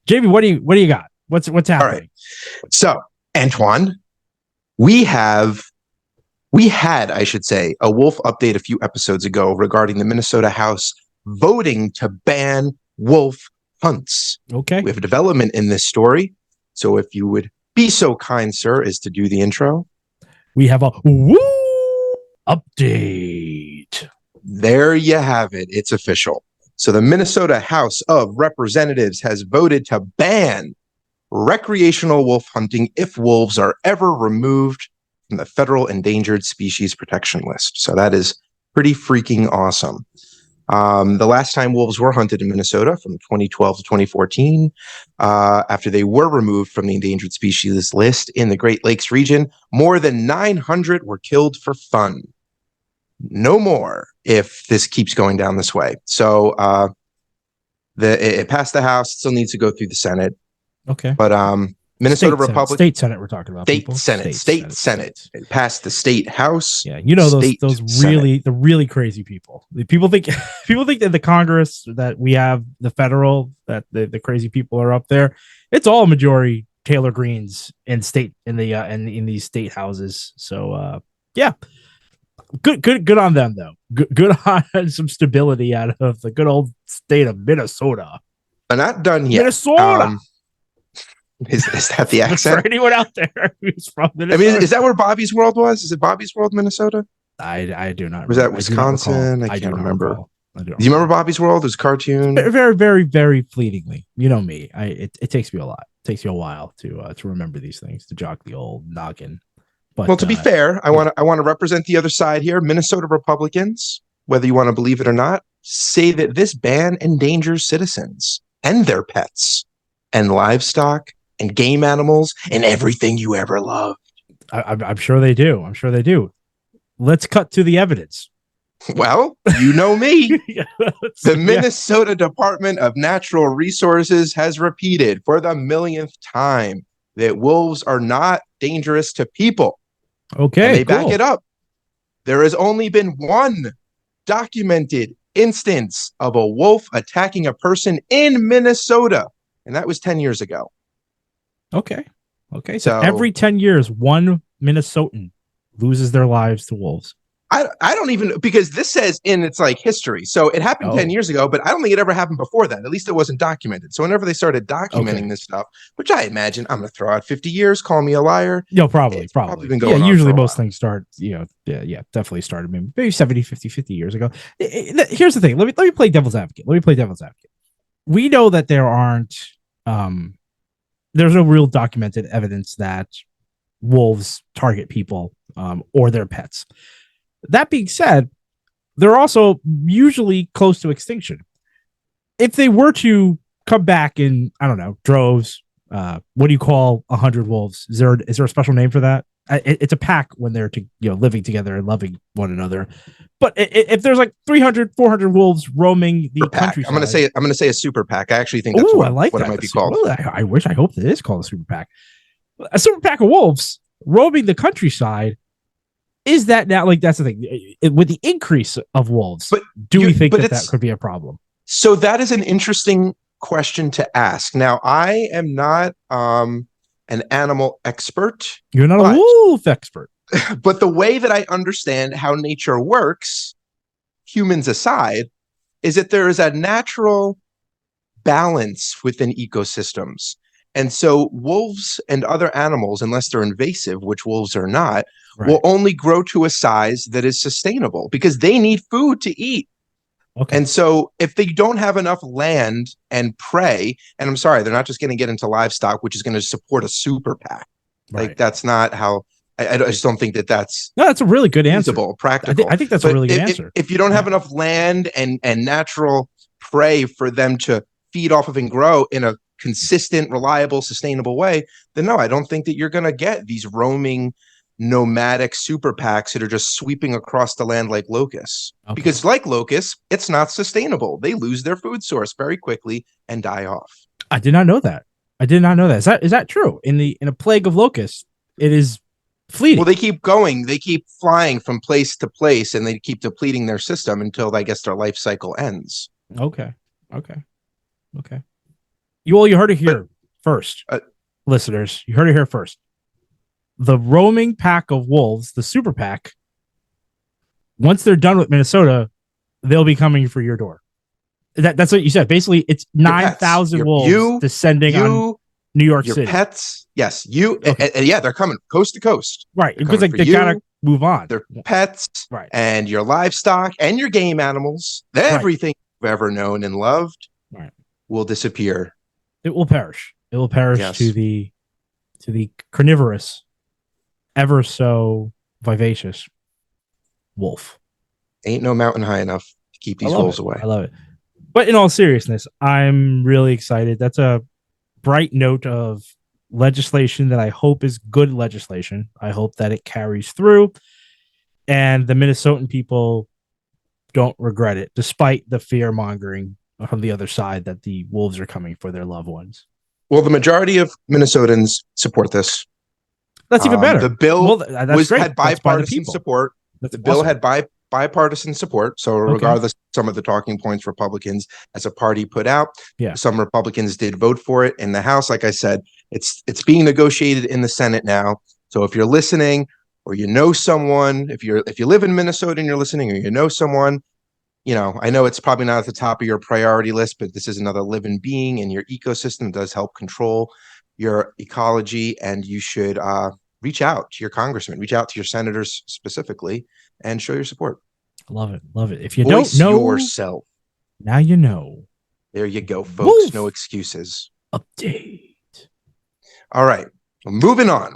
JB, what do you got? What's All happening? right. So, Antoine, we had, I should say, a wolf update a few episodes ago regarding the Minnesota House voting to ban wolf hunts. Okay. We have a development in this story. So if you would be so kind, sir, as to do the intro. We have a woo update. There you have it. It's official. So the Minnesota House of Representatives has voted to ban recreational wolf hunting if wolves are ever removed from the federal endangered species protection list. So that is pretty freaking awesome. The last time wolves were hunted in Minnesota from 2012 to 2014, after they were removed from the endangered species list in the Great Lakes region, more than 900 were killed for fun. No more if this keeps going down this way. So it passed the House, still needs to go through the Senate. Okay. But Minnesota Republican State Senate we're talking about. State Senate. It passed the state House. Yeah, you know those really crazy people. People think that the Congress, that we have the federal, that the crazy people are up there. It's all majority Taylor Greens in these state houses. So yeah. Good on them though. Good on some stability out of the good old state of Minnesota. I'm not done yet. Minnesota. Is that the accent? For anyone out there who's from Minnesota. I mean, is that where Bobby's World was? Is it Bobby's World, Minnesota? I do not. Was that Wisconsin? I can't remember. Do you remember Bobby's World? It was a cartoon. Very, very, very fleetingly. You know me. It takes me a lot. It takes you a while to remember these things, to jog the old noggin. But, well, to be fair, I want to represent the other side here. Minnesota Republicans, whether you want to believe it or not, say that this ban endangers citizens and their pets and livestock and game animals and everything you ever loved. I'm sure they do. I'm sure they do. Let's cut to the evidence. Well, you know me. The Minnesota Department of Natural Resources has repeated for the millionth time that wolves are not dangerous to people. Okay, and they back it up. There has only been one documented instance of a wolf attacking a person in Minnesota, and that was 10 years ago. Okay. So every 10 years, one Minnesotan loses their lives to wolves. I don't even, because this says in its like history. So it happened 10 years ago, but I don't think it ever happened before that. At least it wasn't documented. So whenever they started documenting this stuff, which I imagine, I'm going to throw out 50 years, call me a liar. No, probably been going on usually most things start, definitely started maybe 70, 50 years ago. Here's the thing. Let me play devil's advocate. We know that there aren't, there's no real documented evidence that wolves target people or their pets. That being said, they're also usually close to extinction. If they were to come back in, I don't know, droves, what do you call 100 wolves? Is there a special name for that? It's a pack when they're living together and loving one another. But if there's like 300, 400 wolves roaming the countryside, I'm going to say a super pack. I actually think that's what it might be called. Well, I hope it is called a super pack. A super pack of wolves roaming the countryside. Is that now, like, that's the thing with the increase of wolves? But do we think that could be a problem? So that is an interesting question to ask. Now, I am not an animal expert. You're not a wolf expert. But the way that I understand how nature works, humans aside, is that there is a natural balance within ecosystems. And so wolves and other animals, unless they're invasive, which wolves are not, will only grow to a size that is sustainable because they need food to eat. Okay. And so if they don't have enough land and prey, and I'm sorry, they're not just going to get into livestock, which is going to support a super pack. Right. Like, that's not how, I just don't think that's... No, that's a really good answer. Practical. I think that's a really good answer. If you don't have enough land and natural prey for them to feed off of and grow in a consistent, reliable, sustainable way, then no, I don't think that you're going to get these roaming nomadic super packs that are just sweeping across the land like locusts. Okay. Because like locusts, it's not sustainable. They lose their food source very quickly and die off. I did not know that. Is that true? In a plague of locusts, it is fleeting. Well, they keep going. They keep flying from place to place, and they keep depleting their system until, I guess, their life cycle ends. Okay. You heard it here first, listeners. You heard it here first. The roaming pack of wolves, the super pack, once they're done with Minnesota, they'll be coming for your door. That's what you said. Basically, it's 9,000 wolves descending on New York City. Your pets, yes, yeah, they're coming coast to coast, right? Because like, they gotta move on. Their pets, right? And your livestock and your game animals, everything you've ever known and loved, right, will disappear. It will perish. It will perish to the carnivorous, ever so vivacious wolf. Ain't no mountain high enough to keep these wolves away. I love it. But in all seriousness, I'm really excited. That's a bright note of legislation that I hope is good legislation. I hope that it carries through and the Minnesotan people don't regret it, despite the fear mongering from the other side that the wolves are coming for their loved ones. Well, the majority of Minnesotans support this. That's even better. The bill had bipartisan support. The bill had bipartisan support. So regardless of some of the talking points Republicans as a party put out, some Republicans did vote for it in the House. Like I said, it's being negotiated in the Senate now. So if you're listening or you know someone, if you live in Minnesota and you're listening, or you know someone, I know it's probably not at the top of your priority list, but this is another living being in your ecosystem. It does help control your ecology, and you should reach out to your congressman, reach out to your senators specifically, and show your support. Love it. If you don't know yourself, now you know. There you go, folks. Wolf. No excuses. Update. All right. Well, moving on.